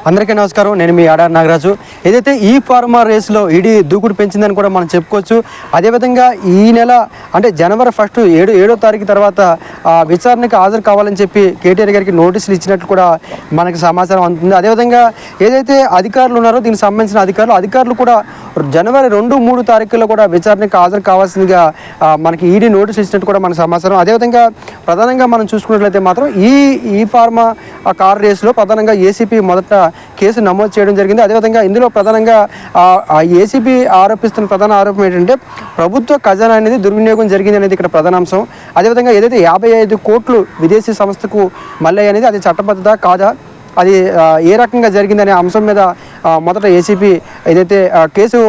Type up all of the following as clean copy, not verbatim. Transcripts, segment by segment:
అందరికీ నమస్కారం. నేను మీ ఆడార్ నాగరాజు. ఏదైతే ఈ ఫార్మా రేస్లో ఈడీ దూకుడు పెంచిందని కూడా మనం చెప్పుకోవచ్చు. అదేవిధంగా ఈ నెల అంటే జనవరి 1 7వ తారీఖు తర్వాత విచారణకు హాజరు కావాలని చెప్పి కేటీఆర్ గారికి నోటీసులు ఇచ్చినట్లు కూడా మనకి సమాచారం అందుతుంది. అదేవిధంగా ఏదైతే అధికారులు ఉన్నారో దీనికి సంబంధించిన అధికారులు కూడా జనవరి 2, 3 తారీఖుల్లో కూడా విచారణకు హాజరు కావాల్సిందిగా మనకి ఈడీ నోటీసులు ఇచ్చినట్టు కూడా మనకు సమాచారం. అదేవిధంగా ప్రధానంగా మనం చూసుకున్నట్లయితే మాత్రం ఈ ఫార్మా కార్ రేసులో ప్రధానంగా ఏసీపీ మొదట కేసు నమోదు చేయడం జరిగింది. అదేవిధంగా ఇందులో ప్రధానంగా ఏసీబీ ఆరోపిస్తున్న ప్రధాన ఆరోపణ ఏంటంటే ప్రభుత్వ ఖజానా అనేది దుర్వినియోగం జరిగింది అనేది ఇక్కడ ప్రధాన అంశం. అదేవిధంగా ఏదైతే 55 కోట్లు విదేశీ సంస్థకు మళ్ళీ అనేది అది చట్టబద్ధత కాదా, అది ఏ రకంగా జరిగిందనే అంశం మీద మొదట ఏసీపీ ఏదైతే కేసు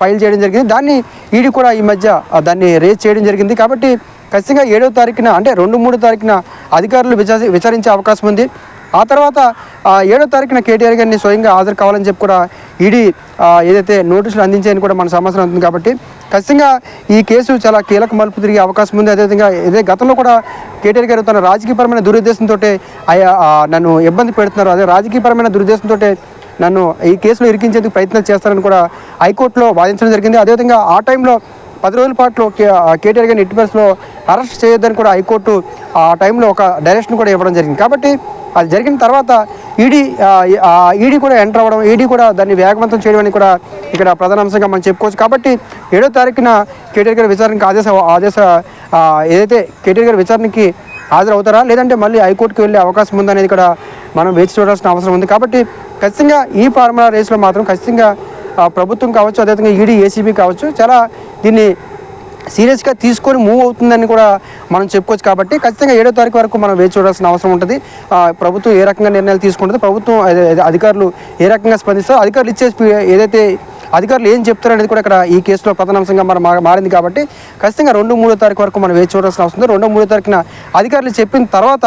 ఫైల్ చేయడం జరిగింది, దాన్ని ఈడీ కూడా ఈ మధ్య దాన్ని రేజ్ చేయడం జరిగింది. కాబట్టి ఖచ్చితంగా 7వ తారీఖున అంటే 2, 3 తారీఖున అధికారులు విచారించే అవకాశం ఉంది. ఆ తర్వాత 7వ తారీఖున కేటీఆర్ గారిని స్వయంగా హాజరు కావాలని చెప్పి కూడా ఈడీ ఏదైతే నోటీసులు అందించాయని కూడా మన సమాచారం అవుతుంది. కాబట్టి ఖచ్చితంగా ఈ కేసు చాలా కీలక మలుపు తిరిగే అవకాశం ఉంది. అదేవిధంగా గతంలో కూడా కేటీఆర్ గారు తన రాజకీయపరమైన దురుద్దేశంతో నన్ను ఇబ్బంది పెడుతున్నారు, అదే రాజకీయపరమైన దురుద్దేశంతో నన్ను ఈ కేసులో ఇరికించేందుకు ప్రయత్నం చేస్తారని కూడా హైకోర్టులో వాదించడం జరిగింది. అదేవిధంగా ఆ టైంలో 10 రోజుల పాటు కేటీఆర్ గారిని ఎట్టి పరిస్థితుల్లో అరెస్ట్ చేయొద్దని కూడా హైకోర్టు ఆ టైంలో ఒక డైరెక్షన్ కూడా ఇవ్వడం జరిగింది. కాబట్టి అది జరిగిన తర్వాత ఈడీ కూడా ఎంటర్ అవ్వడం, ఈడీ కూడా దాన్ని వేగవంతం చేయడం అని కూడా ఇక్కడ ప్రధాన అంశంగా మనం చెప్పుకోవచ్చు. కాబట్టి 7వ తారీఖున కేటీఆర్ గారి విచారణకి ఏదైతే కేటీఆర్ గారి విచారణకి హాజరవుతారా లేదంటే మళ్ళీ హైకోర్టుకి వెళ్ళే అవకాశం ఉందనేది కూడా మనం వేచి చూడాల్సిన అవసరం ఉంది. కాబట్టి ఖచ్చితంగా ఈ ఫార్ములా రేస్లో మాత్రం ఖచ్చితంగా ప్రభుత్వం కావచ్చు, అదేవిధంగా ఈడీ ఏసీబీ కావచ్చు, చాలా దీన్ని సీరియస్గా తీసుకొని మూవ్ అవుతుందని కూడా మనం చెప్పుకోవచ్చు. కాబట్టి ఖచ్చితంగా 7వ తారీఖు వరకు మనం వేచి చూడాల్సిన అవసరం ఉంటుంది. ప్రభుత్వం ఏ రకంగా నిర్ణయాలు తీసుకుంటుంది, ప్రభుత్వం అధికారులు ఏ రకంగా స్పందిస్తారో, అధికారులు ఇచ్చే ఏదైతే అధికారులు ఏం చెప్తారు అనేది కూడా ఇక్కడ ఈ కేసులో ప్రధాన అంశంగా మారింది. కాబట్టి ఖచ్చితంగా 2, 3 తారీఖు వరకు మనం వేచి చూడాల్సిన అవసరం ఉంది. 2, 3 తారీఖున అధికారులు చెప్పిన తర్వాత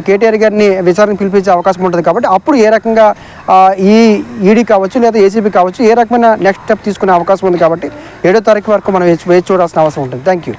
కేటీఆర్ గారిని విచారణకు పిలిపించే అవకాశం ఉంటుంది. కాబట్టి అప్పుడు ఏ రకంగా ఈ ఈడీ కావచ్చు లేదా ఏసీబీ కావచ్చు ఏ రకమైన నెక్స్ట్ స్టెప్ తీసుకునే అవకాశం ఉంది. కాబట్టి 7వ తారీఖు వరకు మనం వేచి చూడాల్సిన అవసరం ఉంటుంది. Thank you.